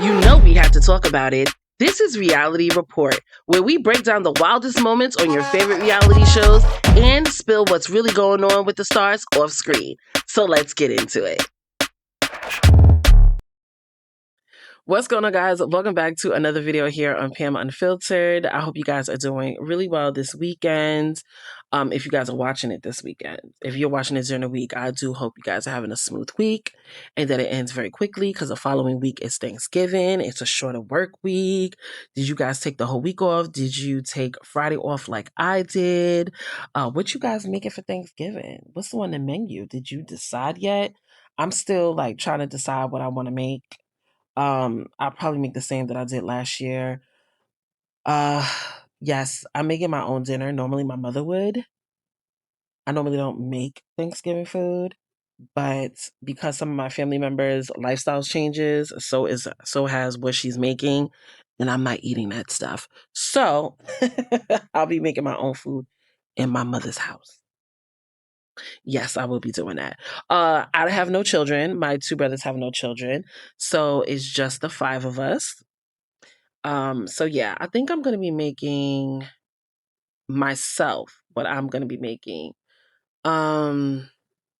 You know we had to talk about it. This is Reality Report, where we break down the wildest moments on your favorite reality shows and spill what's really going on with the stars off screen. So let's get into it. What's going on, guys? Welcome back to another video here on Pam Unfiltered. I hope you guys are doing really well this weekend. If you guys are watching it this weekend, if you're watching it during the week, I do hope you guys are having a smooth week and that it ends very quickly because the following week is Thanksgiving. It's a shorter work week. Did you guys take the whole week off? Did you take Friday off like I did? What you guys making for Thanksgiving? What's on the menu? Did you decide yet? I'm still like trying to decide what I want to make. I'll probably make the same that I did last year. Uh, yes, I'm making my own dinner. Normally my mother would. I normally don't make Thanksgiving food, but because some of my family members' lifestyles changes, so has what she's making, and I'm not eating that stuff. So I'll be making my own food in my mother's house. Yes, I will be doing that. I have no children. My two brothers have no children. So it's just the five of us. So yeah, I think I'm gonna be making myself what I'm gonna be making. Um,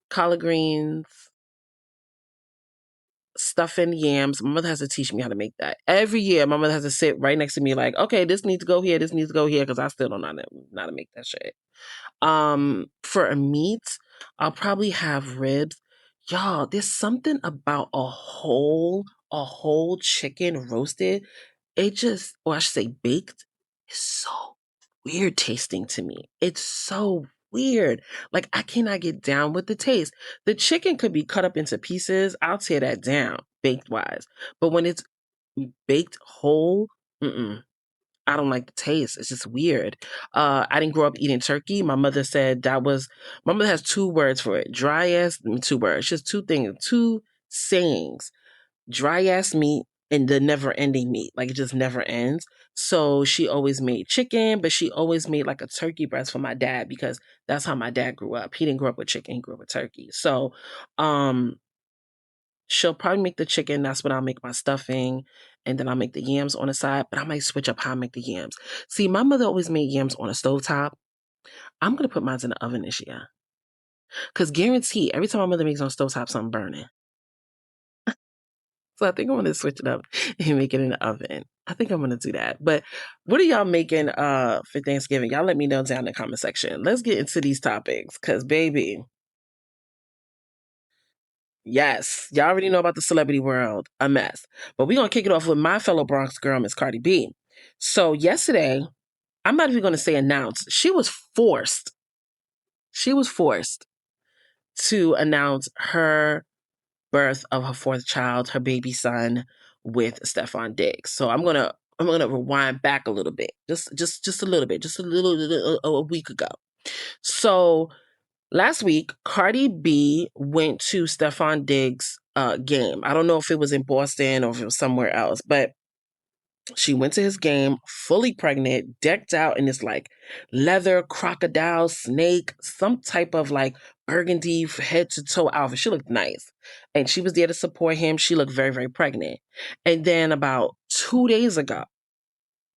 Collard greens, stuffing yams. My mother has to teach me how to make that. Every year, my mother has to sit right next to me, like, okay, this needs to go here, this needs to go here, because I still don't know how to make that shit. For a meat, I'll probably have ribs. Y'all, there's something about a whole chicken roasted. It just, or I should say baked, is so weird tasting to me. It's so weird. Like, I cannot get down with the taste. The chicken could be cut up into pieces. I'll tear that down, baked wise. But when it's baked whole, mm-mm. I don't like the taste. It's just weird. I didn't grow up eating turkey. My mother said my mother has two words for it. Dry ass, two words. Just two things, two sayings. Dry ass meat and the never ending meat. Like it just never ends. So she always made chicken, but she always made like a turkey breast for my dad because that's how my dad grew up. He didn't grow up with chicken, he grew up with turkey. So um she'll probably make the chicken. That's when I'll make my stuffing. And then I'll make the yams on the side. But I might switch up how I make the yams. See, my mother always made yams on a stovetop. I'm going to put mine in the oven this year. Because guarantee, every time my mother makes on stovetop, something burning. So I think I'm going to switch it up and make it in the oven. I think I'm going to do that. But what are y'all making for Thanksgiving? Y'all let me know down in the comment section. Let's get into these topics. Because, baby, yes, y'all already know about the celebrity world, a mess. But we're going to kick it off with my fellow Bronx girl, Miss Cardi B. So yesterday, I'm not even going to say announced. She was forced to announce her birth of her fourth child, her baby son, with Stefan Diggs. So I'm gonna rewind back a little bit, just a little bit, just a week ago. So last week, Cardi B went to Stefan Diggs' game. I don't know if it was in Boston or if it was somewhere else, but she went to his game fully pregnant, decked out in this like leather crocodile snake, some type of like burgundy head to toe outfit. She looked nice. And she was there to support him. She looked very, very pregnant. And then about 2 days ago,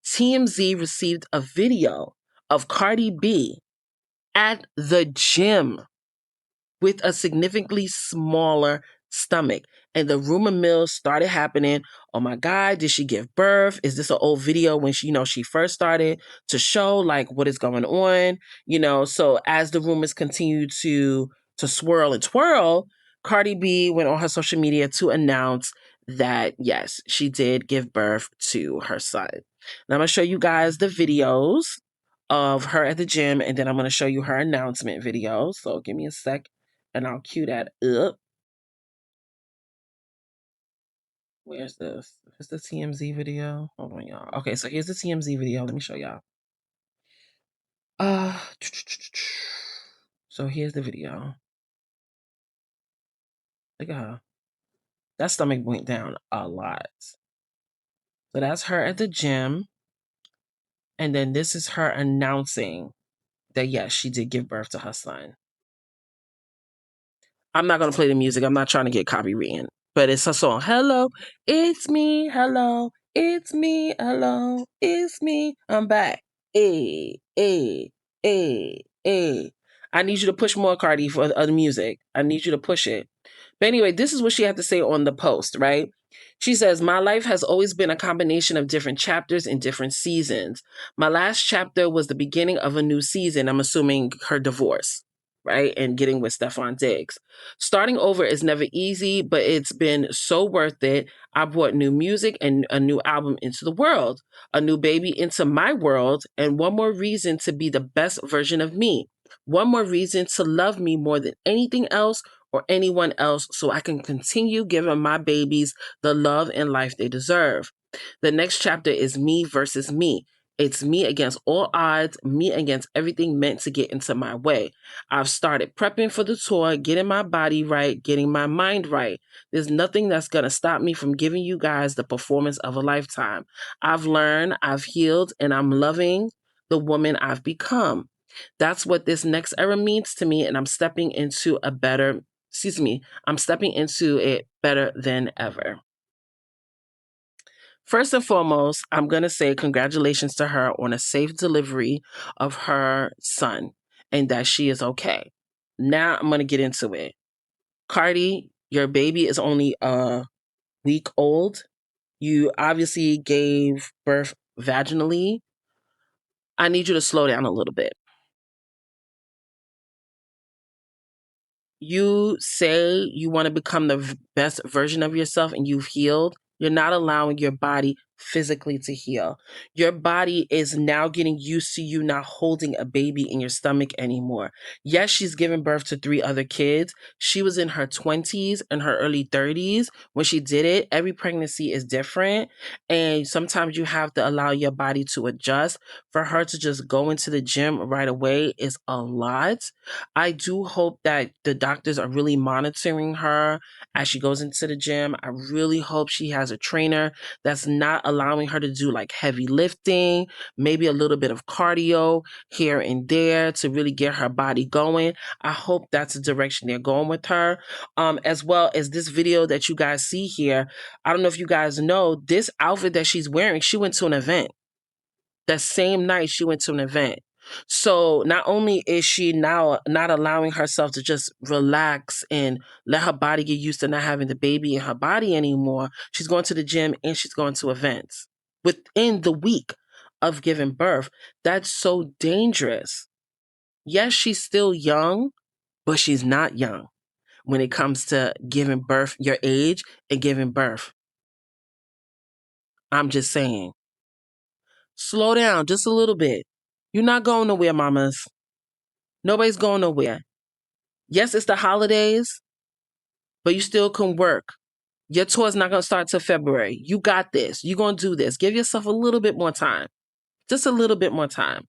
TMZ received a video of Cardi B at the gym with a significantly smaller stomach. And the rumor mill started happening. Oh my God, did she give birth? Is this an old video when she first started to show like what is going on? So as the rumors continue to swirl and twirl, Cardi B went on her social media to announce that yes, she did give birth to her son. Now I'm gonna show you guys the videos of her at the gym, and then I'm gonna show you her announcement video. So give me a sec and I'll cue that up. Where's this? Is the TMZ video? Hold on, y'all. Okay, so here's the TMZ video. Let me show y'all. Uh, so here's the video. Look at her. That stomach went down a lot. So that's her at the gym. And then this is her announcing that, yes, she did give birth to her son. I'm not going to play the music. I'm not trying to get copywritten. but it's her song. Hello, it's me. Hello, it's me. Hello, it's me. I'm back. Hey, hey, hey, hey. I need you to push more, Cardi, for the other music. I need you to push it. But anyway, this is what she had to say on the post, right? She says, my life has always been a combination of different chapters and different seasons. My last chapter was the beginning of a new season. I'm assuming her divorce, right? And getting with Stefan Diggs. Starting over is never easy, but it's been so worth it. I brought new music and a new album into the world, a new baby into my world, and one more reason to be the best version of me. One more reason to love me more than anything else or anyone else so I can continue giving my babies the love and life they deserve. The next chapter is me versus me. It's me against all odds, me against everything meant to get into my way. I've started prepping for the tour, getting my body right, getting my mind right. There's nothing that's going to stop me from giving you guys the performance of a lifetime. I've learned, I've healed, and I'm loving the woman I've become. That's what this next era means to me, and I'm stepping into it better than ever. First and foremost, I'm going to say congratulations to her on a safe delivery of her son and that she is okay. Now I'm going to get into it. Cardi, your baby is only a week old. You obviously gave birth vaginally. I need you to slow down a little bit. You say you want to become the best version of yourself and you've healed, you're not allowing your body physically to heal. Your body is now getting used to you not holding a baby in your stomach anymore. Yes, she's given birth to 3 other kids. She was in her 20s and her early 30s when she did it. Every pregnancy is different. And sometimes you have to allow your body to adjust. For her to just go into the gym right away is a lot. I do hope that the doctors are really monitoring her as she goes into the gym. I really hope she has a trainer that's not allowing her to do like heavy lifting, maybe a little bit of cardio here and there to really get her body going. I hope that's the direction they're going with her. As well as this video that you guys see here. I don't know if you guys know, this outfit that she's wearing, she went to an event. That same night she went to an event. So not only is she now not allowing herself to just relax and let her body get used to not having the baby in her body anymore, she's going to the gym and she's going to events within the week of giving birth. That's so dangerous. Yes, she's still young, but she's not young when it comes to giving birth, your age and giving birth. I'm just saying. Slow down just a little bit. You're not going nowhere, mamas. Nobody's going nowhere. Yes, it's the holidays, but you still can work. Your tour's not going to start till February. You got this. You're going to do this. Give yourself a little bit more time. Just a little bit more time.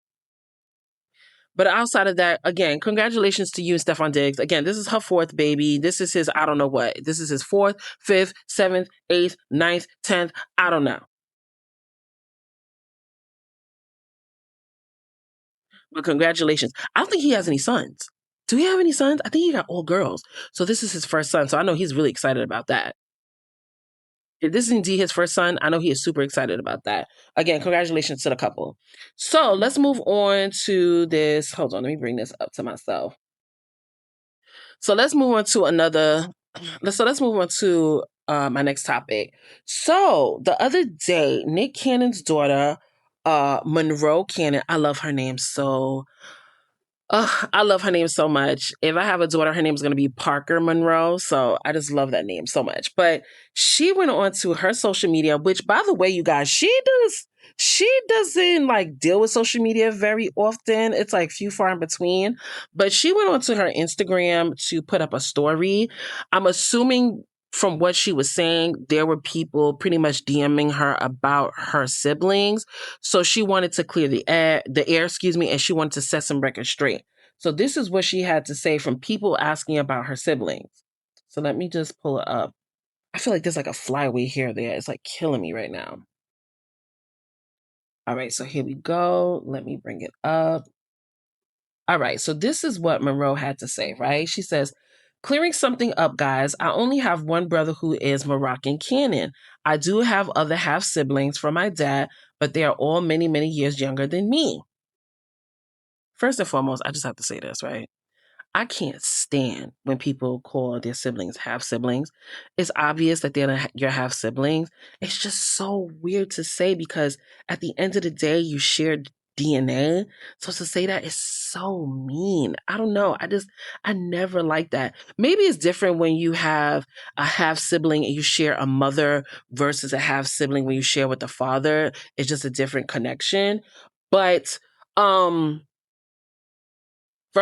But outside of that, again, congratulations to you and Stefan Diggs. Again, this is her 4th baby. This is his, I don't know what. This is his 4th, 5th, 7th, 8th, 9th, 10th. I don't know. But congratulations. I don't think he has any sons. Do he have any sons? I think he got all girls. So this is his first son. So I know he's really excited about that. If this is indeed his first son, I know he is super excited about that. Again, congratulations to the couple. So let's move on to this. Hold on, let me bring this up to myself. So let's move on to another. Let's move on to my next topic. So the other day, Nick Cannon's daughter, Monroe Cannon. I love her name so. I love her name so much. If I have a daughter, her name is going to be Parker Monroe. So I just love that name so much. But she went on to her social media, which, by the way, you guys, she doesn't like deal with social media very often. It's like few far in between. But she went on to her Instagram to put up a story. I'm assuming from what she was saying, there were people pretty much DMing her about her siblings. So she wanted to clear the air, and she wanted to set some records straight. So this is what she had to say from people asking about her siblings. So let me just pull it up. I feel like there's like a flyway here there. It's like killing me right now. All right, so here we go. Let me bring it up. All right, so this is what Monroe had to say, right? She says, Clearing something up, guys. I only have one brother who is Moroccan canon. I do have other half siblings from my dad, but they are all many, many years younger than me. First and foremost, I just have to say this, right? I can't stand when people call their siblings half siblings. It's obvious that they're your half siblings. It's just so weird to say because at the end of the day, you share DNA. So to say that is so mean. I don't know. I never like that. Maybe it's different when you have a half sibling and you share a mother versus a half sibling when you share with the father. It's just a different connection. But, for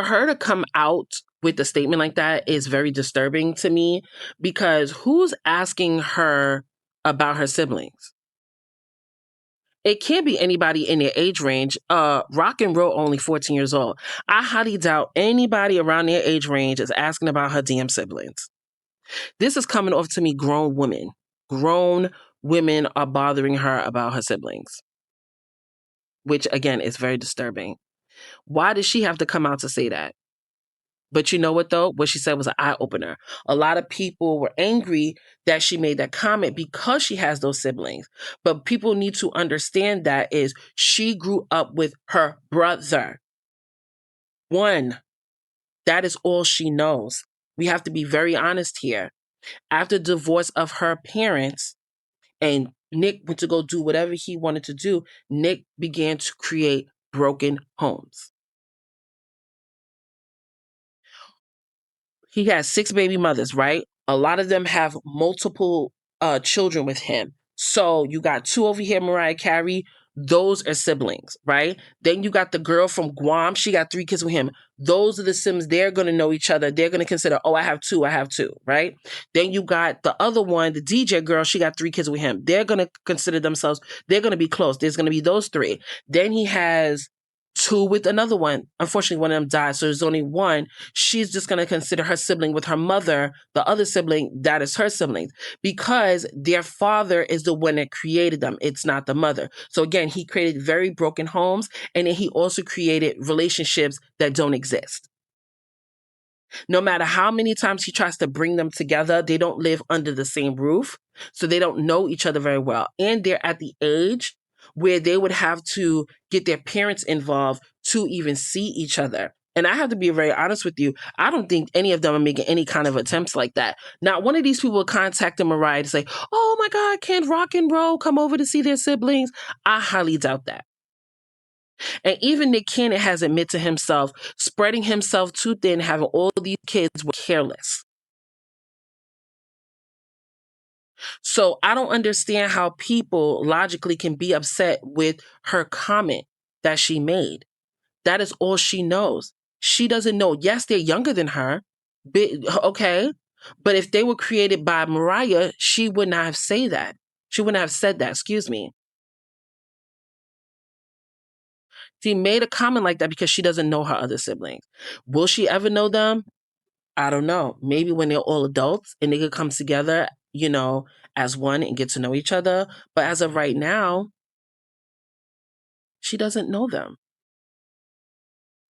her to come out with a statement like that is very disturbing to me because who's asking her about her siblings? It can't be anybody in their age range. Rock and Roll only 14 years old. I highly doubt anybody around their age range is asking about her damn siblings. This is coming off to me grown women. Grown women are bothering her about her siblings, which again is very disturbing. Why does she have to come out to say that? But you know what, though? What she said was an eye opener. A lot of people were angry that she made that comment because she has those siblings. But people need to understand that is she grew up with her brother. One, that is all she knows. We have to be very honest here. After divorce of her parents and Nick went to go do whatever he wanted to do, Nick began to create broken homes. He has 6 baby mothers, right? A lot of them have multiple children with him. So you got 2 over here, Mariah Carey. Those are siblings, right? Then you got the girl from Guam. She got 3 kids with him. Those are the siblings. They're going to know each other. They're going to consider, oh, I have two, right? Then you got the other one, the DJ girl. She got 3 kids with him. They're going to consider themselves, they're going to be close. There's going to be those 3. Then he has 2 with another one. Unfortunately, one of them died. So there's only one. She's just going to consider her sibling with her mother, the other sibling, that is her sibling, because their father is the one that created them. It's not the mother. So again, he created very broken homes, and then he also created relationships that don't exist. No matter how many times he tries to bring them together, they don't live under the same roof. So they don't know each other very well. And they're at the age where they would have to get their parents involved to even see each other. And I have to be very honest with you. I don't think any of them are making any kind of attempts like that. Not one of these people contacted Mariah to say, oh my God, can Rock and Roll come over to see their siblings? I highly doubt that. And even Nick Cannon has admitted to himself, spreading himself too thin, having all these kids were careless. So I don't understand how people logically can be upset with her comment that she made. That is all she knows. She doesn't know. Yes, they're younger than her. Okay. But if they were created by Mariah, she would not have said that. She wouldn't have said that. Excuse me. She made a comment like that because she doesn't know her other siblings. Will she ever know them? I don't know. Maybe when they're all adults and they could come together, as one and get to know each other. But as of right now, she doesn't know them.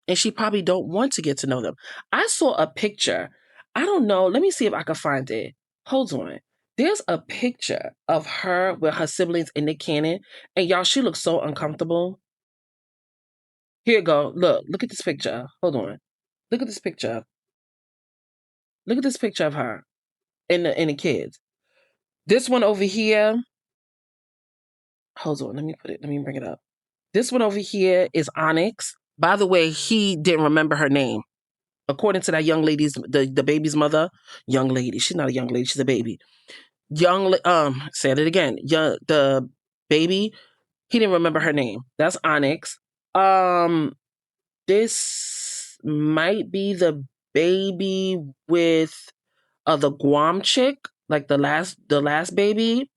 And she probably don't want to get to know them. I saw a picture. I don't know. Let me see if I can find it. Hold on. There's a picture of her with her siblings in Nick Cannon. And y'all, she looks so uncomfortable. Here you go. Look at this picture. Hold on. Look at this picture. Look at this picture of her and the kids. This one over here. Hold on. Let me bring it up. This one over here is Onyx. By the way, he didn't remember her name. According to that young lady's, the baby's mother, young lady. She's not a young lady. She's a baby. Said it again. The baby. He didn't remember her name. That's Onyx. This might be the baby with the Guam chick, like the last baby.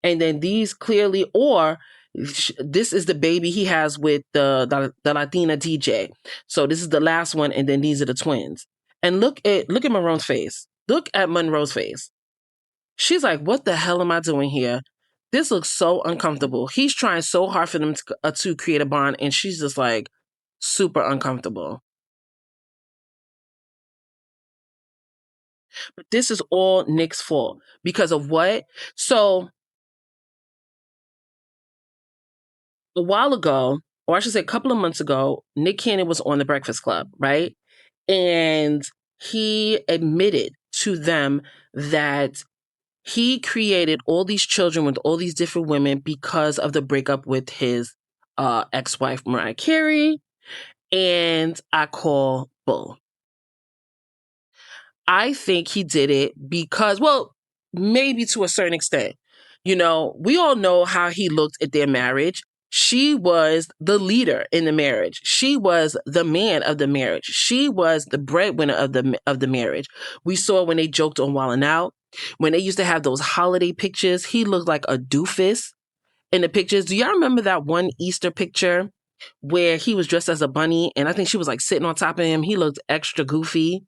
And then these clearly, or this is the baby he has with the Latina DJ. So this is the last one, and then these are the twins. And look at Monroe's face. Look at Monroe's face. She's like, "What the hell am I doing here? This looks so uncomfortable." He's trying so hard for them to create a bond, and she's just like super uncomfortable. But this is all Nick's fault. Because of what? So a while ago, or I should say a couple of months ago, Nick Cannon was on The Breakfast Club, right? And he admitted to them that he created all these children with all these different women because of the breakup with his ex-wife, Mariah Carey. And I call bull. I think he did it because, well, maybe to a certain extent. You know, we all know how he looked at their marriage. She was the leader in the marriage. She was the man of the marriage. She was the breadwinner of the marriage. We saw when they joked on Wildin' Out. When they used to have those holiday pictures, he looked like a doofus in the pictures. Do y'all remember that one Easter picture where he was dressed as a bunny and I think she was like sitting on top of him? He looked extra goofy.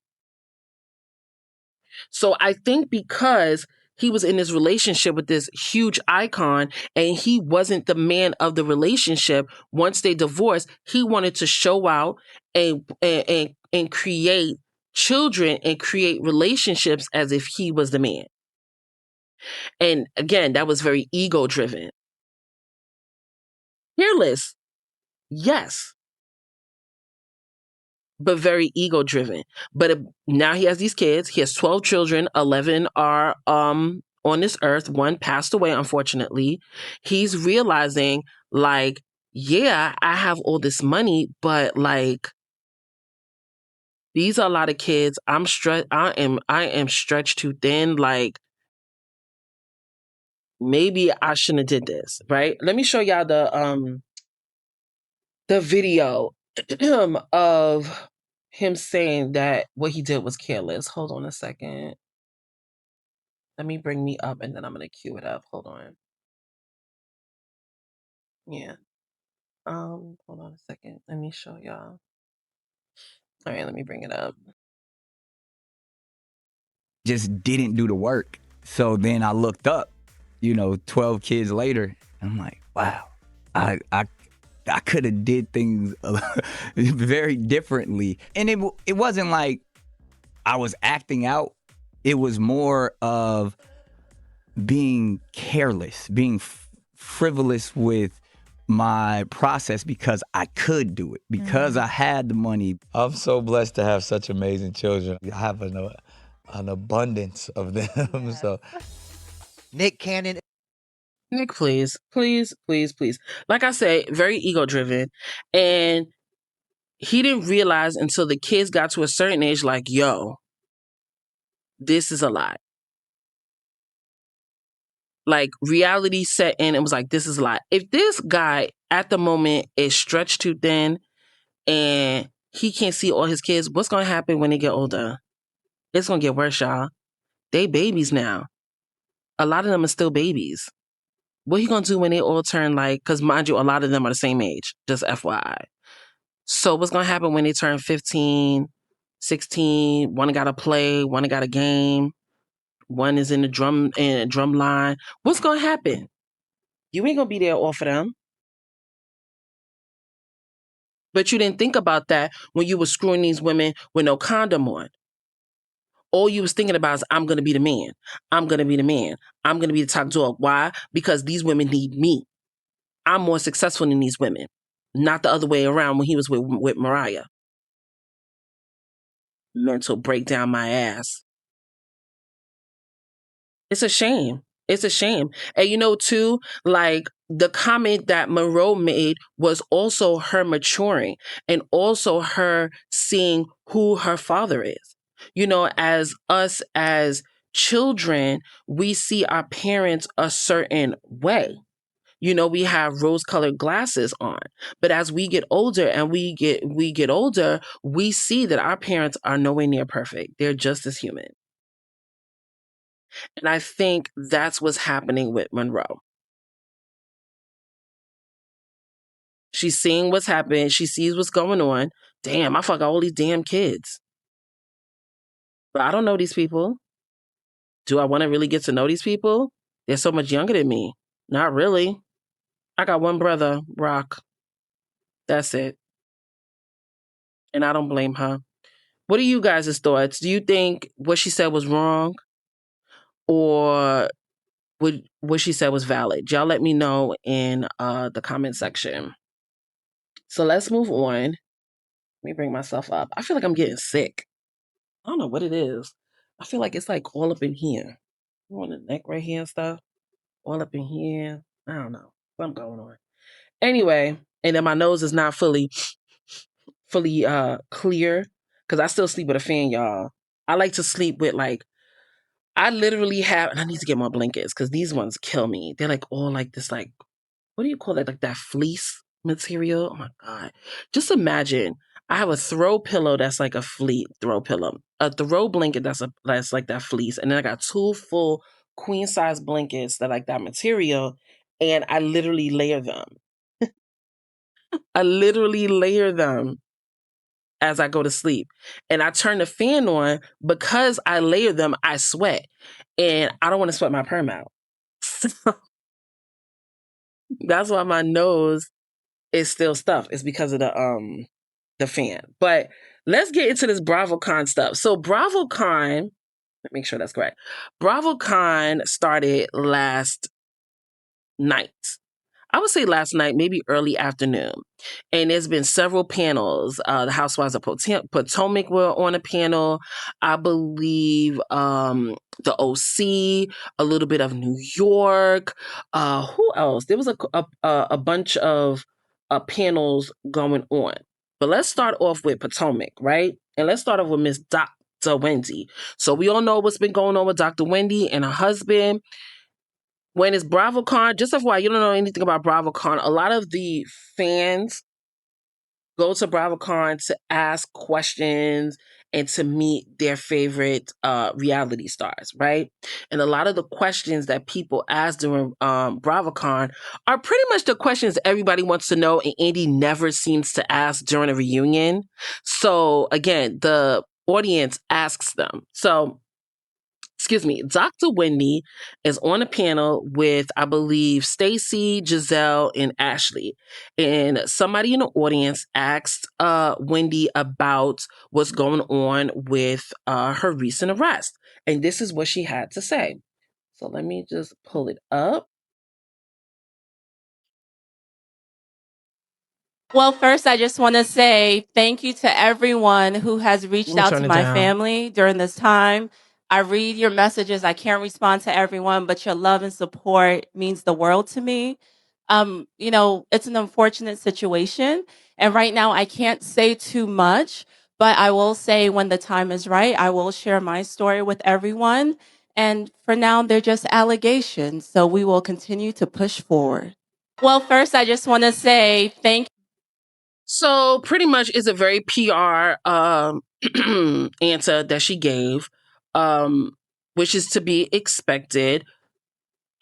So I think because he was in this relationship with this huge icon and he wasn't the man of the relationship, once they divorced, he wanted to show out and create children and create relationships as if he was the man. And again, that was very ego driven. Fearless, yes, but very ego driven. But now he has these kids. He has 12 children. 11 are on this earth. One passed away, unfortunately. He's realizing, like, yeah, I have all this money, but like, these are a lot of kids. I am stretched too thin. Like, maybe I shouldn't have did this, right? Let me show y'all the video of him saying that what he did was careless. Hold on a second. Let me bring me up and then I'm gonna cue it up. Hold on. Yeah. Hold on a second. Let me show y'all. All right, let me bring it up. Just didn't do the work. So then I looked up, 12 kids later, and I'm like, wow, I could have did things very differently. And it wasn't like I was acting out. It was more of being careless, being frivolous with my process because I could do it, because I had the money. I'm so blessed to have such amazing children. I have an abundance of them. Yes. So Nick Cannon. Nick, please, please, please, please. Like I say, very ego driven. And he didn't realize until the kids got to a certain age, like, yo, this is a lot. Like, reality set in and was like, this is a lot. If this guy at the moment is stretched too thin and he can't see all his kids, what's going to happen when they get older? It's going to get worse, y'all. They babies now. A lot of them are still babies. What he going to do when they all turn like, because mind you, a lot of them are the same age, just FYI. So what's going to happen when they turn 15, 16, one got to play, one got a game, one is in the drum line? What's going to happen? You ain't going to be there all for them. But you didn't think about that when you were screwing these women with no condom on. All you was thinking about is, I'm going to be the man. I'm going to be the man. I'm going to be the top dog. Why? Because these women need me. I'm more successful than these women. Not the other way around when he was with Mariah. Mental breakdown my ass. It's a shame. It's a shame. And too, like the comment that Monroe made was also her maturing and also her seeing who her father is. As us as children, we see our parents a certain way. We have rose-colored glasses on. But as we get older and we get older, we see that our parents are nowhere near perfect. They're just as human. And I think that's what's happening with Monroe. She's seeing what's happening. She sees what's going on. Damn, I fuck all these damn kids. But I don't know these people. Do I want to really get to know these people? They're so much younger than me. Not really. I got one brother, Rock. That's it. And I don't blame her. What are you guys' thoughts? Do you think what she said was wrong, or what she said was valid? Y'all let me know in the comment section. So let's move on. Let me bring myself up. I feel like I'm getting sick. I don't know what it is. I feel like it's like all up in here. On the neck right here and stuff. All up in here. I don't know. Something going on. Anyway, and then my nose is not fully clear because I still sleep with a fan, y'all. I like to sleep with like I literally have, and I need to get more blankets because these ones kill me. They're like all like this, like what do you call that? Like that fleece material. Oh my god! Just imagine I have a throw pillow that's like a throw pillow, a throw blanket that's like that fleece, and then I got two full queen size blankets that like that material, and I literally layer them. I literally layer them as I go to sleep. And I turn the fan on because I layer them, I sweat. And I don't want to sweat my perm out. So that's why my nose is still stuffed. It's because of the fan. But let's get into this BravoCon stuff. So BravoCon, let me make sure that's correct. BravoCon started last night. I would say last night, maybe early afternoon. And there's been several panels. The Housewives of Potomac were on a panel. I believe the OC, a little bit of New York. Who else? There was a bunch of panels going on. But let's start off with Potomac, right? And let's start off with Miss Dr. Wendy. So we all know what's been going on with Dr. Wendy and her husband. When it's BravoCon, just FYI, you don't know anything about BravoCon. A lot of the fans go to BravoCon to ask questions and to meet their favorite reality stars, right? And a lot of the questions that people ask during BravoCon are pretty much the questions everybody wants to know, and Andy never seems to ask during a reunion. So again, the audience asks them. So excuse me, Dr. Wendy is on a panel with, I believe, Stacy, Giselle, and Ashley. And somebody in the audience asked Wendy about what's going on with her recent arrest. And this is what she had to say. So let me just pull it up. Well, first, I just want to say thank you to everyone who has Let reached me out to turn it my down. family during this time. I read your messages. I can't respond to everyone, but your love and support means the world to me. It's an unfortunate situation. And right now, I can't say too much, but I will say when the time is right, I will share my story with everyone. And for now, they're just allegations. So we will continue to push forward. Well, first, I just want to say thank So pretty much it's a very PR answer that she gave, which is to be expected.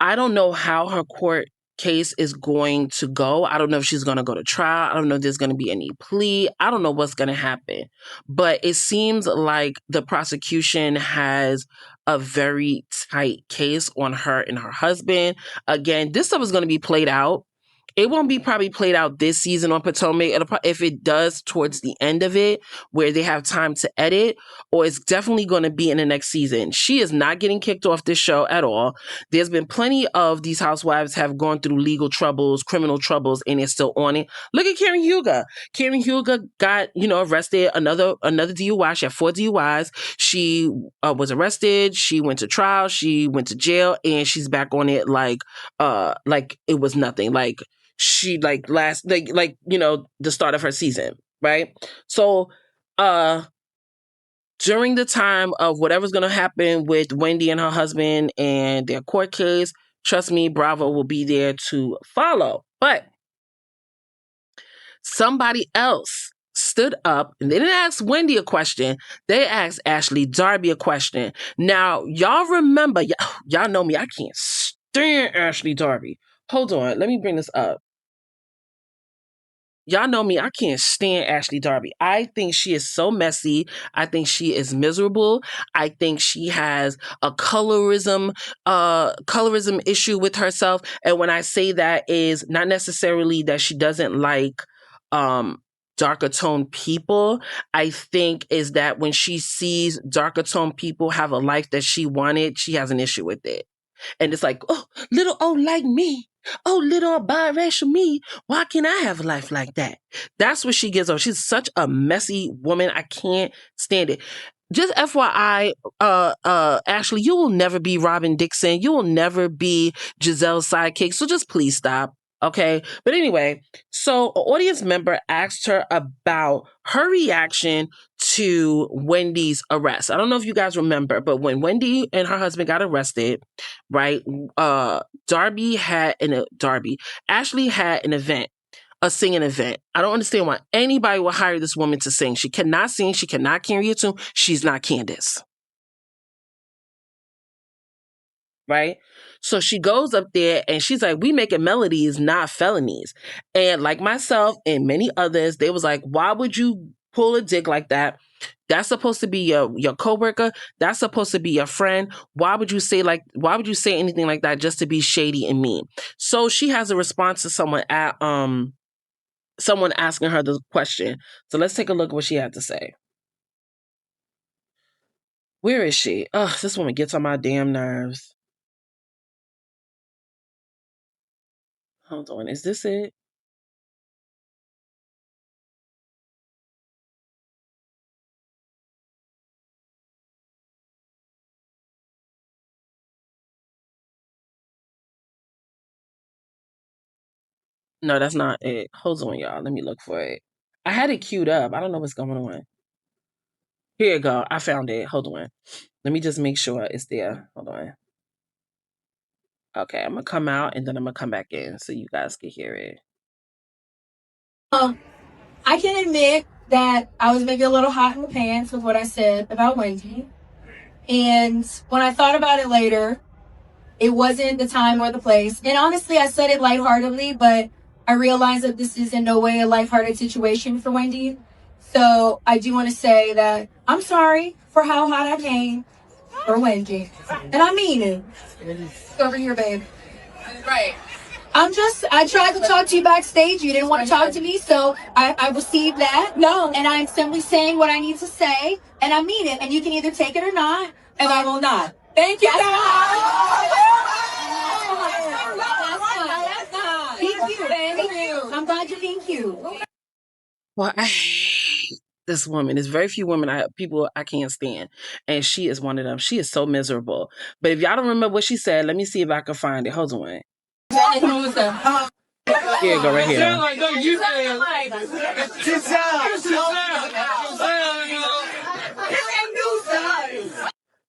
I don't know how her court case is going to go. I don't know if she's going to go to trial. I don't know if there's going to be any plea. I don't know what's going to happen. But it seems like the prosecution has a very tight case on her and her husband. Again, this stuff is going to be played out. It won't be probably played out this season on Potomac. If it does towards the end of it, where they have time to edit, or it's definitely going to be in the next season. She is not getting kicked off this show at all. There's been plenty of these housewives have gone through legal troubles, criminal troubles, and they're still on it. Look at Karen Huger. Karen Huger got, arrested, another DUI. She had 4 DUIs. She was arrested. She went to trial. She went to jail, and she's back on it like it was nothing. Like she the start of her season, right? So during the time of whatever's going to happen with Wendy and her husband and their court case, trust me, Bravo will be there to follow. But somebody else stood up and they didn't ask Wendy a question. They asked Ashley Darby a question. Now, y'all remember, y'all know me, I can't stand Ashley Darby. Hold on, let me bring this up. Y'all know me, I can't stand Ashley Darby. I think she is so messy. I think she is miserable. I think she has a colorism issue with herself. And when I say that is not necessarily that she doesn't like darker toned people, I think is that when she sees darker toned people have a life that she wanted, she has an issue with it. And it's like, oh, little old like me. Oh, little biracial me. Why can't I have a life like that? That's what she gives off. She's such a messy woman. I can't stand it. Just FYI, Ashley, you will never be Robin Dixon. You will never be Giselle's sidekick. So just please stop. Okay. But anyway, so an audience member asked her about her reaction to Wendy's arrest. I don't know if you guys remember, but when Wendy and her husband got arrested, right? Ashley had an event, a singing event. I don't understand why anybody would hire this woman to sing. She cannot sing. She cannot carry a tune. She's not Candace. Right? So she goes up there and she's like, we making melodies, not felonies. And like myself and many others, they was like, why would you pull a dick like that? That's supposed to be your coworker. That's supposed to be your friend. Why would you say anything like that just to be shady and mean? So she has a response to someone asking her the question. So let's take a look at what she had to say. Where is she? Ugh, this woman gets on my damn nerves. Hold on, is this it? No, that's not it. Hold on, y'all. Let me look for it. I had it queued up. I don't know what's going on. Here you go. I found it. Hold on. Let me just make sure it's there. Hold on. Okay, I'm gonna come out and then I'm gonna come back in so you guys can hear it. I can admit that I was maybe a little hot in the pants with what I said about Wendy. And when I thought about it later, it wasn't the time or the place. And honestly, I said it lightheartedly, but I realized that this is in no way a lighthearted situation for Wendy. So I do want to say that I'm sorry for how hot I came for Wendy. And I mean it. Over here, babe. Right. I tried to talk to you backstage. You didn't want to talk to me, so I received that. No. And I'm simply saying what I need to say, and I mean it. And you can either take it or not, and I will not. Thank you. That's fine. Thank you. Thank you. I'm glad you're being cute. Well, I hate this woman. There's very few women I can't stand. And she is one of them. She is so miserable. But if y'all don't remember what she said, let me see if I can find it. Hold on. Here you go, right here.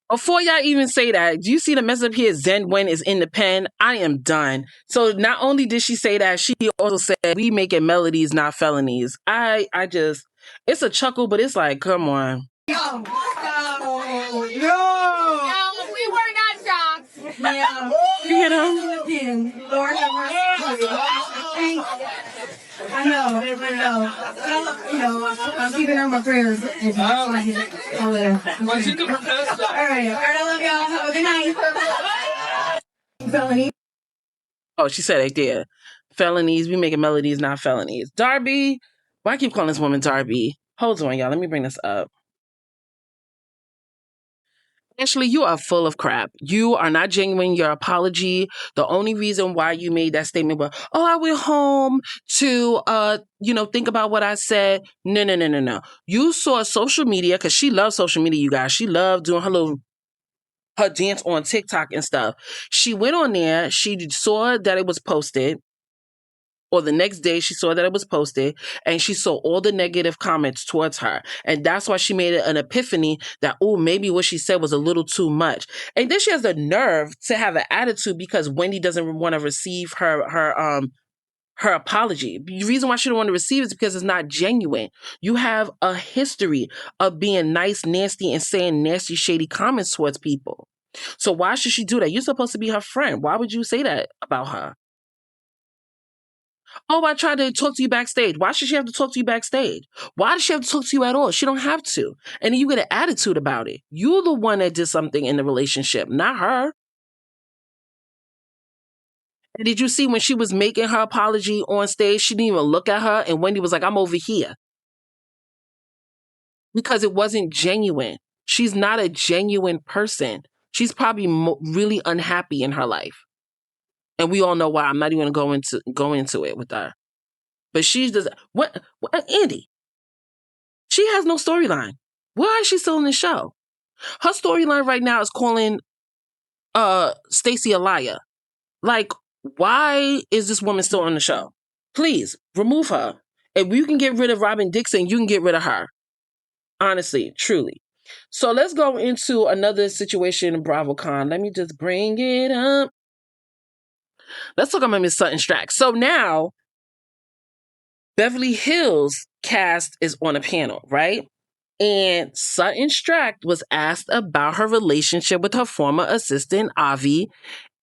Before y'all even say that, do you see the mess up here? Zen Wen is in the pen. I am done. So not only did she say that, she also said we making melodies, not felonies. I just, it's a chuckle, but it's like, come on. No, we were not shocked. Yeah. You know? Lord have mercy. I know. You know, I'm keeping her in my prayers. All right. I love y'all. Have a good night. Felony. Oh, she said it there. Felonies, we making melodies, not felonies. Darby, why I keep calling this woman Darby? Hold on, y'all. Let me bring this up. Ashley, you are full of crap. You are not genuine. Your apology, the only reason why you made that statement was, oh, I went home to, think about what I said. No. You saw social media, because she loves social media, you guys. She loved doing her dance on TikTok and stuff. She went on there. She saw that it was posted. Or the next day, she saw that it was posted and she saw all the negative comments towards her. And that's why she made an epiphany that, oh, maybe what she said was a little too much. And then she has the nerve to have an attitude because Wendy doesn't want to receive her apology. The reason why she don't want to receive it is because it's not genuine. You have a history of being nice, nasty, and saying nasty, shady comments towards people. So why should she do that? You're supposed to be her friend. Why would you say that about her? Oh, I tried to talk to you backstage. Why should she have to talk to you backstage? Why does she have to talk to you at all? She don't have to. And then you get an attitude about it. You're the one that did something in the relationship, not her. And did you see when she was making her apology on stage, she didn't even look at her and Wendy was like, I'm over here. because it wasn't genuine. She's not a genuine person. She's probably really unhappy in her life. And we all know why. I'm not even going to go into it with her. But she does what Andy? She has no storyline. Why is she still in the show? Her storyline right now is calling Stacey a liar. Like, why is this woman still on the show? Please remove her. If you can get rid of Robin Dixon, you can get rid of her. Honestly, truly. So let's go into another situation in BravoCon. Let me just bring it up. Let's talk about Miss Sutton Strack. So now, Beverly Hills cast is on a panel, right? And Sutton Strack was asked about her relationship with her former assistant, Avi,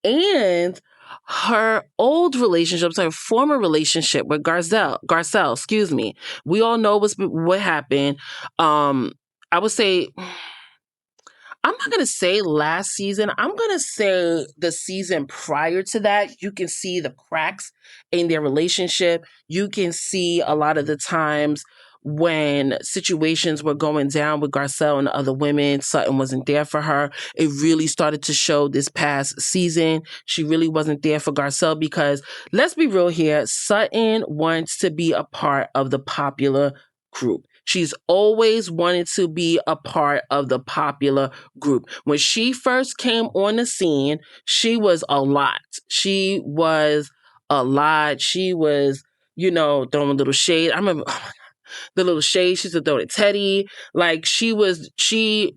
and her old relationships, her former relationship with Garcelle, excuse me. We all know what happened. I would say, I'm not going to say last season. I'm going to say the season prior to that. You can see the cracks in their relationship. You can see a lot of the times when situations were going down with Garcelle and other women, Sutton wasn't there for her. It really started to show this past season. She really wasn't there for Garcelle because, let's be real here, Sutton wants to be a part of the popular group. She's always wanted to be a part of the popular group. When she first came on the scene, she was a lot. She was, throwing a little shade. I remember, the little shade she used to throw to Teddy. Like, she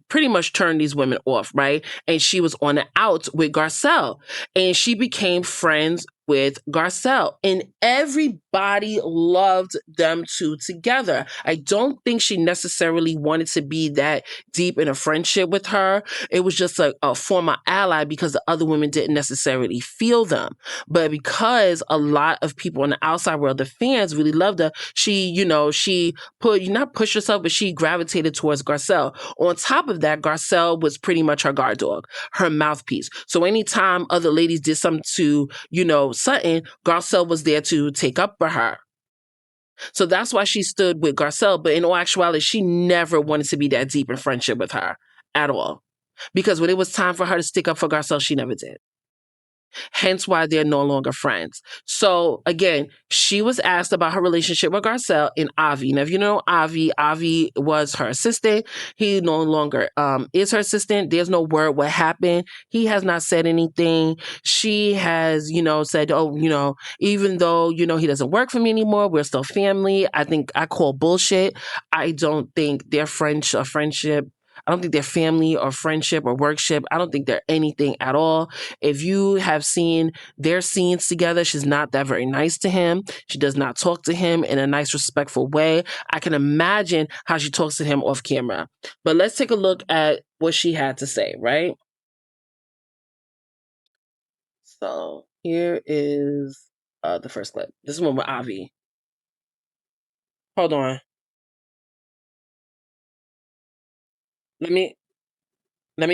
pretty much turned these women off, right? And she was on the outs with Garcelle. And she became friends with Garcelle. And everybody loved them two together. I don't think she necessarily wanted to be that deep in a friendship with her. It was just a former ally because the other women didn't necessarily feel them. But because a lot of people in the outside world, the fans really loved her, she not pushed herself, but she gravitated towards Garcelle. On top of that, Garcelle was pretty much her guard dog, her mouthpiece. So anytime other ladies did something to, Sutton, Garcelle was there to take up for her. So that's why she stood with Garcelle. But in all actuality, she never wanted to be that deep in friendship with her at all. Because when it was time for her to stick up for Garcelle, she never did. Hence why they're no longer friends. So again, she was asked about her relationship with Garcelle and Avi. Now, if you know Avi was her assistant. He no longer is her assistant. There's no word what happened. He has not said anything. She has, said, even though, he doesn't work for me anymore, we're still family. I think I call bullshit. I don't think their friendship, I don't think they're family or friendship or workship. I don't think they're anything at all. If you have seen their scenes together, she's not that very nice to him. She does not talk to him in a nice, respectful way. I can imagine how she talks to him off camera. But let's take a look at what she had to say, right? So here is the first clip. This is one with Avi. Hold on. Let me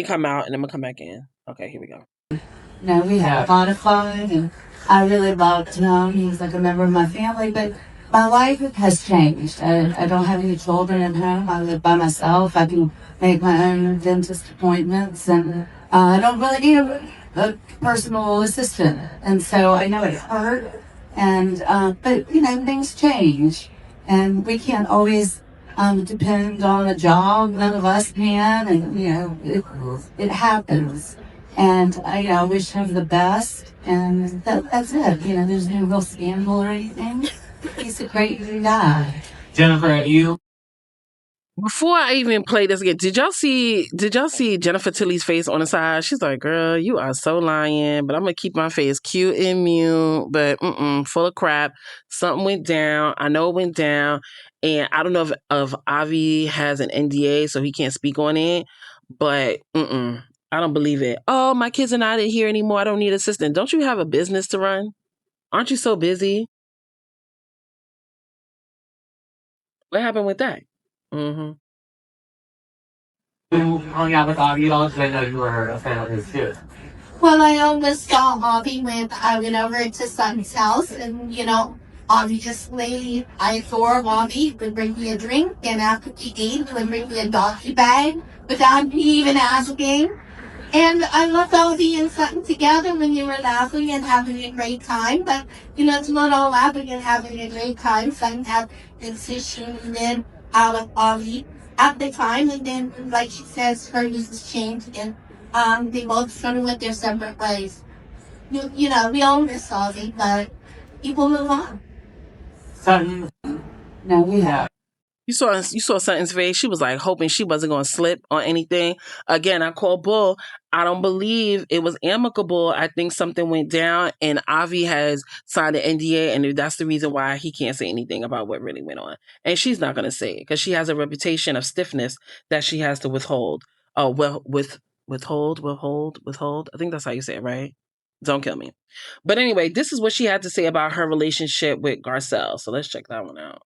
come out and I'm gonna come back in. Okay, here we go. We had a lot of fun, and I really loved him. He was like a member of my family, but my life has changed. I don't have any children at home. I live by myself. I can make my own dentist appointments, and I don't really need a personal assistant. And so I know it hurt, and but things change, and we can't always depend on a job. None of us can, and it happens. And I wish him the best, and that's it. There's no real scandal or anything. He's a great guy. Jennifer, you? Before I even play this again, did y'all see Jennifer Tilly's face on the side? She's like, girl, you are so lying, but I'm going to keep my face cute and mute, but full of crap. Something went down. I know it went down. And I don't know if Avi has an NDA, so he can't speak on it, but I don't believe it. Oh, my kids are not in here anymore. I don't need an assistant. Don't you have a business to run? Aren't you so busy? What happened with that? You hung out with Avi all because I know you were a fan of his too. Well, I almost saw Bobby when I went over to Sutton's house, and Obviously, I adore Mommy. He would bring me a drink, and after we ate, he would bring me a doggy bag without me even asking. And I loved all being something together when you were laughing and having a great time. But, it's not all laughing and having a great time. Some have decision and then out of Ollie at the time. And then, like she says, her uses changed and they both sort of went their separate ways. We all miss Ollie, but people move on. Sutton. No, we have. You saw Sutton's face. She was like hoping she wasn't going to slip on anything. Again, I call bull. I don't believe it was amicable. I think something went down, and Avi has signed an NDA, and that's the reason why he can't say anything about what really went on. And she's not going to say it because she has a reputation of stiffness that she has to withhold. Oh, well, withhold. I think that's how you say it, right? Don't kill me. But anyway, this is what she had to say about her relationship with Garcelle. So let's check that one out.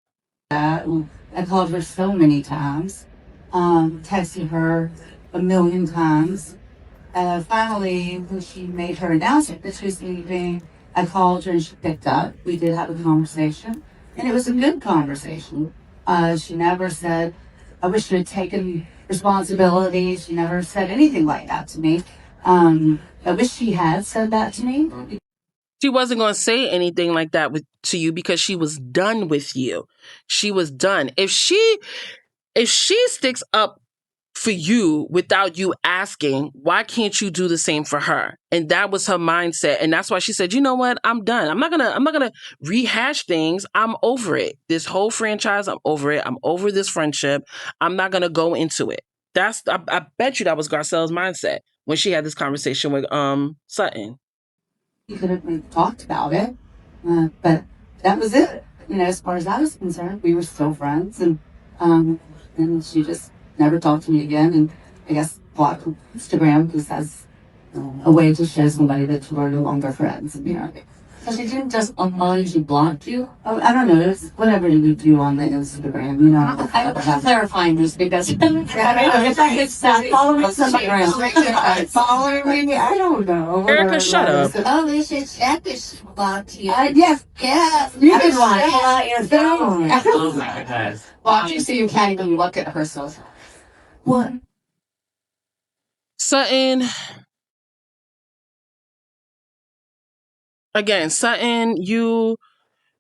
I called her so many times, texted her a million times. Finally, when she made her announcement that she was leaving, I called her and she picked up. We did have a conversation, and it was a good conversation. She never said, I wish you had taken responsibility. She never said anything like that to me. I wish she had said that to me. She wasn't going to say anything like that to you because she was done with you. She was done. If she sticks up for you without you asking, why can't you do the same for her? And that was her mindset. And that's why she said, you know what? I'm done. I'm not gonna rehash things. I'm over it. This whole franchise, I'm over it. I'm over this friendship. I'm not gonna go into it. I bet you that was Garcelle's mindset when she had this conversation with Sutton. We could have talked about it, but that was it. As far as I was concerned, we were still friends, and she just never talked to me again, and I guess blocked Instagram because that's a way to show somebody that you are no longer friends. So she didn't just unfollow, she blocked you? Oh, I don't know, it's whatever you do on the Instagram, I have clarifying this because it's following Instagram. Following me, I don't know. Erica, shut up. Oh, they should check this blocked you. Yes. You can lie your phone. Oh my God. Blocked you so you can't even look at her social. What? Sutton,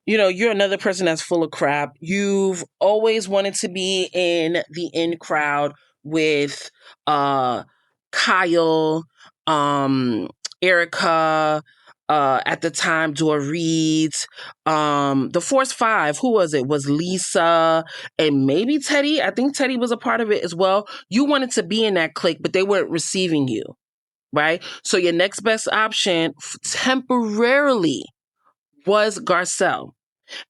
you're another person that's full of crap. You've always wanted to be in the in crowd with Kyle, Erica, at the time, Dorit, the Force Five, who was it? Was Lisa and maybe Teddy. I think Teddy was a part of it as well. You wanted to be in that clique, but they weren't receiving you, right? So your next best option temporarily was Garcelle.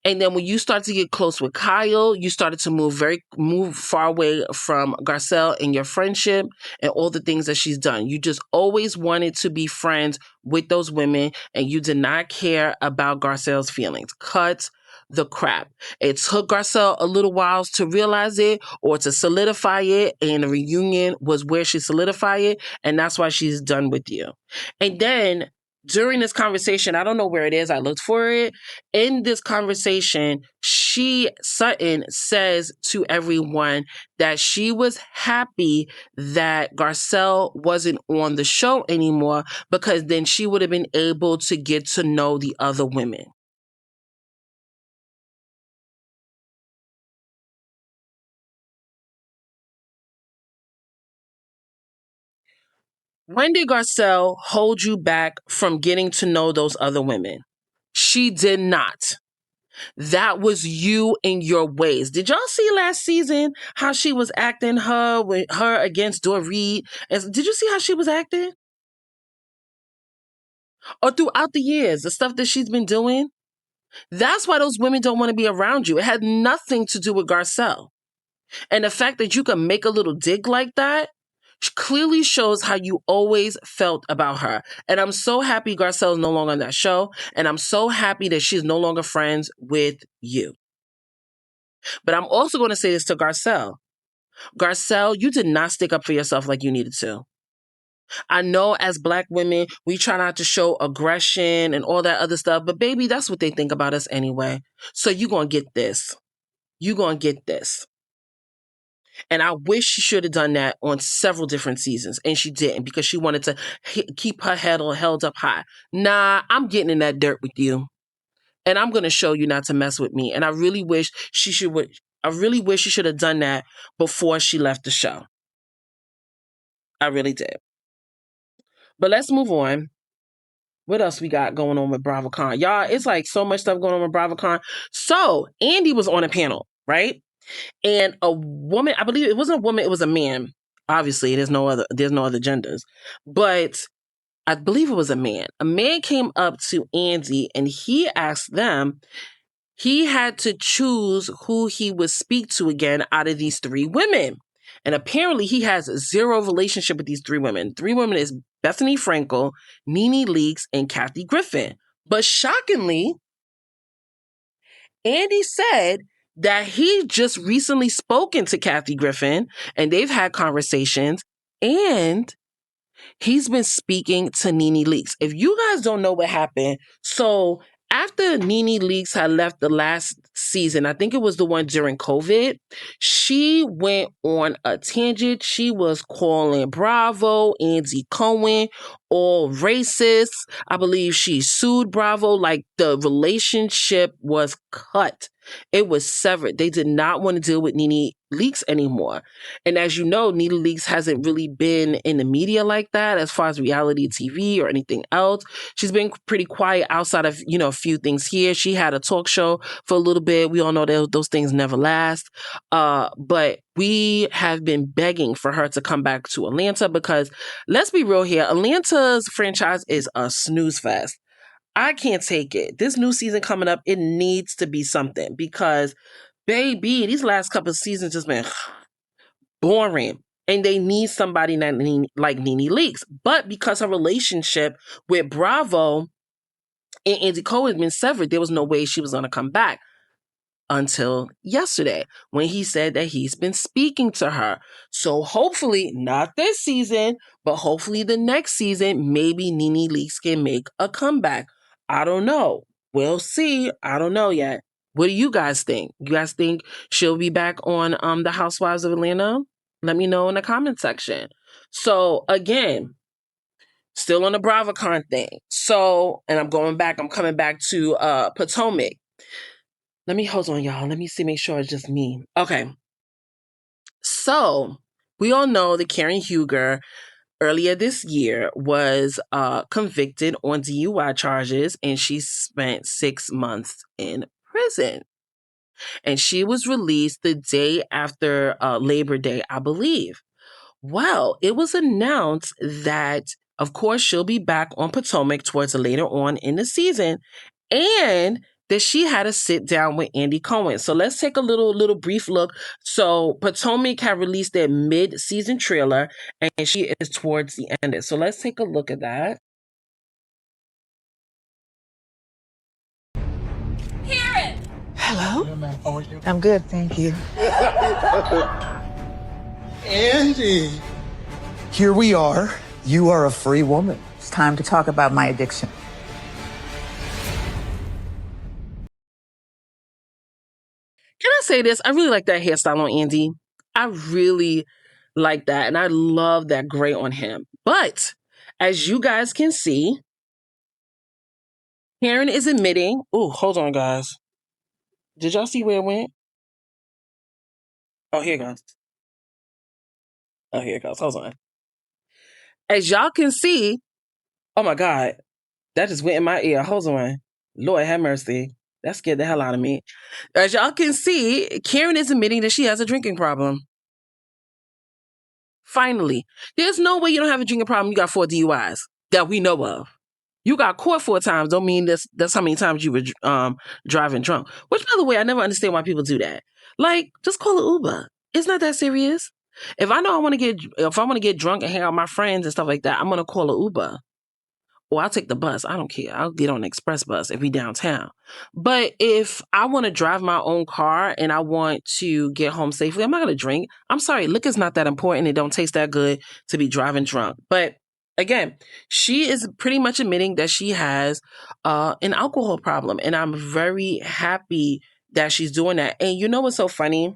And then when you start to get close with Kyle, you started to move far away from Garcelle and your friendship and all the things that she's done. You just always wanted to be friends with those women, and you did not care about Garcelle's feelings. Cut the crap. It took Garcelle a little while to realize it or to solidify it, and a reunion was where she solidified it, and that's why she's done with you. And then during this conversation, I don't know where it is, I looked for it. In this conversation, Sutton says to everyone that she was happy that Garcelle wasn't on the show anymore because then she would have been able to get to know the other women. When did Garcelle hold you back from getting to know those other women? She did not. That was you and your ways. Did y'all see last season how she was acting with her against Dorit? Did you see how she was acting? Or throughout the years, the stuff that she's been doing? That's why those women don't want to be around you. It had nothing to do with Garcelle. And the fact that you can make a little dig like that clearly shows how you always felt about her. And I'm so happy Garcelle is no longer on that show. And I'm so happy that she's no longer friends with you. But I'm also going to say this to Garcelle. Garcelle, you did not stick up for yourself like you needed to. I know as Black women, we try not to show aggression and all that other stuff, but baby, that's what they think about us anyway. So you're going to get this. You're going to get this. And I wish she should have done that on several different seasons. And she didn't because she wanted to keep her head held up high. Nah, I'm getting in that dirt with you. And I'm going to show you not to mess with me. And I really wish she should have done that before she left the show. I really did. But let's move on. What else we got going on with BravoCon? Y'all, it's like so much stuff going on with BravoCon. So Andy was on a panel, right? And a woman, I believe it wasn't a woman, it was a man. Obviously, there's no other genders. But I believe it was a man. A man came up to Andy and he asked them, he had to choose who he would speak to again out of these three women. And apparently he has zero relationship with these three women. Three women is Bethany Frankel, Nene Leakes, and Kathy Griffin. But shockingly, Andy said that he just recently spoken to Kathy Griffin and they've had conversations and he's been speaking to Nene Leakes. If you guys don't know what happened, so after Nene Leakes had left the last season, I think it was the one during COVID, she went on a tangent. She was calling Bravo, Andy Cohen, all racist. I believe she sued Bravo. Like the relationship was cut. It was severed. They did not want to deal with Nene Leakes anymore. And as you know, Nene Leakes hasn't really been in the media like that as far as reality TV or anything else. She's been pretty quiet outside of, a few things here. She had a talk show for a little bit. We all know that those things never last. But we have been begging for her to come back to Atlanta because let's be real here. Atlanta's franchise is a snooze fest. I can't take it. This new season coming up, it needs to be something because, baby, these last couple of seasons just been boring. And they need somebody like Nene Leakes. But because her relationship with Bravo and Andy Cohen had been severed, there was no way she was going to come back until yesterday when he said that he's been speaking to her. So hopefully, not this season, but hopefully the next season, maybe Nene Leakes can make a comeback. I don't know. We'll see. I don't know yet. What do you guys think? You guys think she'll be back on the Housewives of Atlanta? Let me know in the comment section. So again, still on the BravoCon thing. So, and I'm coming back to Potomac. Hold on, y'all. Let me see, make sure it's just me. Okay. So, we all know that Karen Huger earlier this year was convicted on DUI charges and she spent 6 months in prison. And she was released the day after Labor Day, I believe. Well, it was announced that, of course, she'll be back on Potomac towards later on in the season, and that she had a sit down with Andy Cohen. So let's take a little brief look. So Potomac had released their mid-season trailer, and she is towards the end. So let's take a look at that. Karen! Hello? How are you? I'm good, thank you. Andy! Here we are. You are a free woman. It's time to talk about my addiction. Can I say this? I really like that hairstyle on Andy. I really like that. And I love that gray on him. But as you guys can see, Karen is admitting. Oh, hold on, guys. Did y'all see where it went? Oh, here it goes. Hold on. As y'all can see, oh my God, that just went in my ear. Hold on. Lord have mercy. That scared the hell out of me. As y'all can see, Karen is admitting that she has a drinking problem. Finally. There's no way you don't have a drinking problem. You got 4 DUIs that we know of. You got caught 4 times. Don't mean that's how many times you were driving drunk. Which, by the way, I never understand why people do that. Like, just call an Uber. It's not that serious. If I know if I want to get drunk and hang out with my friends and stuff like that, I'm gonna call an Uber. Or I'll take the bus. I don't care. I'll get on the express bus if we downtown. But if I want to drive my own car and I want to get home safely, I'm not going to drink. I'm sorry. Liquor's not that important. It don't taste that good to be driving drunk. But again, she is pretty much admitting that she has an alcohol problem. And I'm very happy that she's doing that. And you know what's so funny?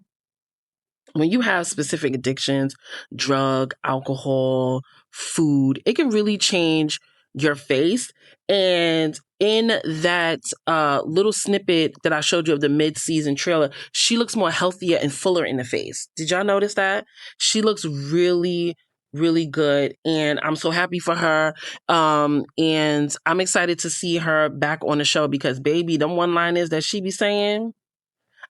When you have specific addictions, drug, alcohol, food, it can really change your face. And in that little snippet that I showed you of the mid-season trailer, she looks more healthier and fuller in the face. Did y'all notice that? She looks really, really good. And I'm so happy for her. And I'm excited to see her back on the show because, baby, them one-liners that she be saying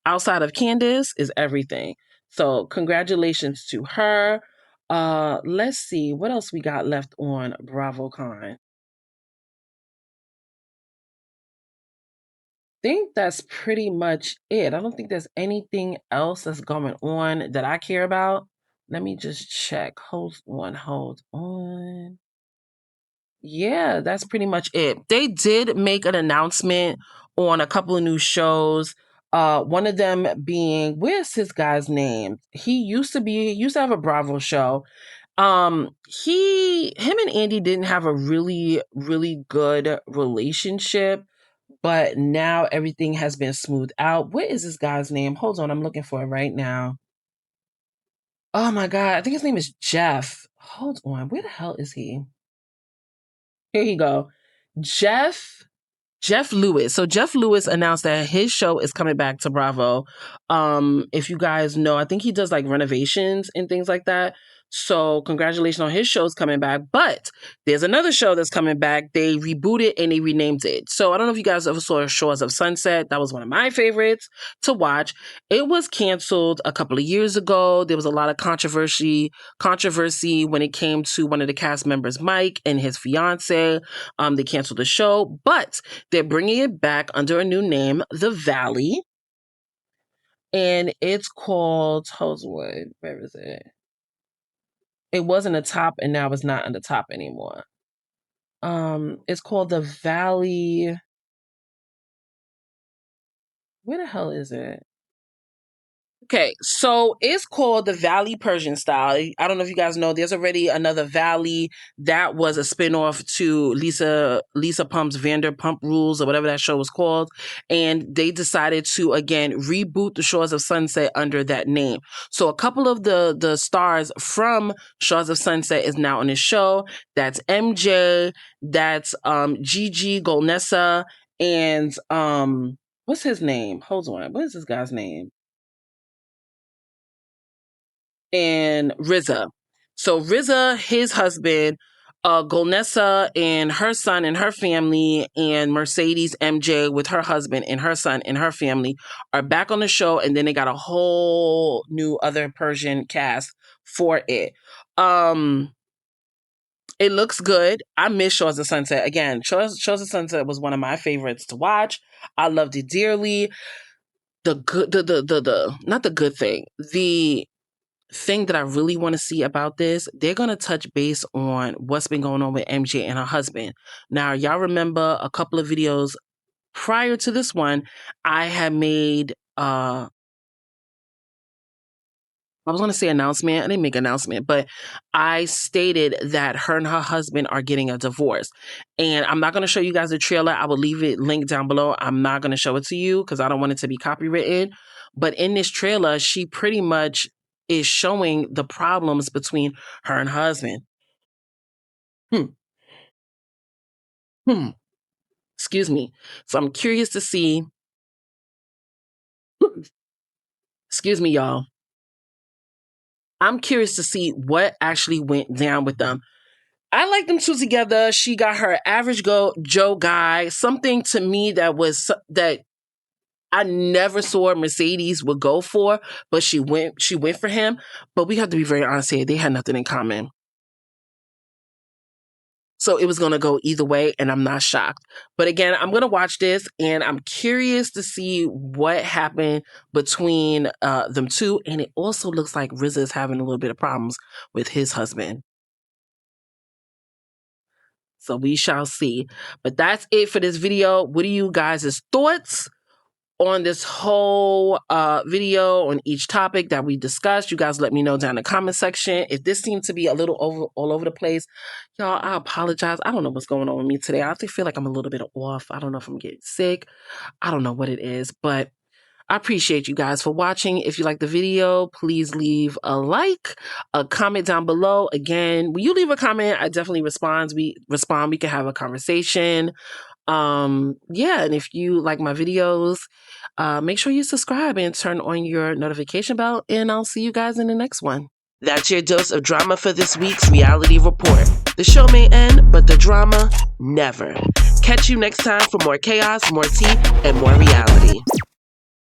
outside of Candace is everything. So congratulations to her. Let's see what else we got left on BravoCon. Think that's pretty much it. I don't think there's anything else that's going on that I care about. Let me just check. Hold on. Yeah, that's pretty much it. They did make an announcement on a couple of new shows. One of them being, where's his guy's name? He used to have a Bravo show. Him and Andy didn't have a really, really good relationship, but now everything has been smoothed out. What is this guy's name? Hold on, I'm looking for it right now. Oh my God, I think his name is Jeff. Hold on, where the hell is he? Here you go. Jeff Lewis. So Jeff Lewis announced that his show is coming back to Bravo. If you guys know, I think he does like renovations and things like that. So congratulations on his show's coming back. But there's another show that's coming back. They rebooted and they renamed it. So I don't know if you guys ever saw Shores of Sunset. That was one of my favorites to watch. It was canceled a couple of years ago. There was a lot of controversy when it came to one of the cast members, Mike, and his fiance. They canceled the show, but they're bringing it back under a new name, The Valley. And it's called, where is it? It was in the top and now it's not on the top anymore. It's called The Valley. Where the hell is it? Okay, so it's called The Valley Persian Style. I don't know if you guys know, there's already another Valley that was a spinoff to Lisa Pump's Vanderpump Rules or whatever that show was called. And they decided to, again, reboot the Shores of Sunset under that name. So a couple of the stars from Shores of Sunset is now on this show. That's MJ, that's Gigi Golnessa, and what's his name? Hold on, what is this guy's name? And RZA. So RZA, his husband, Golnessa and her son and her family, and Mercedes MJ with her husband and her son and her family are back on the show. And then they got a whole new other Persian cast for it. It looks good. I miss Shores of Sunset. Again, Shores of Sunset was one of my favorites to watch. I loved it dearly. Not the good thing. The thing that I really want to see about this, they're going to touch base on what's been going on with MJ and her husband. Now, y'all remember a couple of videos prior to this one, I had made, I was going to say announcement. I didn't make announcement, but I stated that her and her husband are getting a divorce. And I'm not going to show you guys the trailer. I will leave it linked down below. I'm not going to show it to you because I don't want it to be copywritten. But in this trailer, she pretty much is showing the problems between her and her husband. Excuse me. So I'm curious to see. Excuse me, y'all. I'm curious to see what actually went down with them. I like them two together. She got her average Joe guy, something to me that I never saw Mercedes would go for, but she went for him. But we have to be very honest here. They had nothing in common. So it was going to go either way, and I'm not shocked. But again, I'm going to watch this, and I'm curious to see what happened between them two. And it also looks like RZA is having a little bit of problems with his husband. So we shall see. But that's it for this video. What are you guys' thoughts on this whole video on each topic that we discussed. You guys let me know down in the comment section. If this seemed to be a little all over the place, y'all, I apologize. I don't know what's going on with me today. I actually feel like I'm a little bit off. I don't know if I'm getting sick. I don't know what it is, but I appreciate you guys for watching. If you like the video, please leave a like, a comment down below. Again, when you leave a comment, I definitely respond. We can have a conversation. Yeah, and if you like my videos, make sure you subscribe and turn on your notification bell, and I'll see you guys in the next one. That's your dose of drama for this week's reality report. The show may end, but the drama never. Catch you next time for more chaos, more tea, and more reality.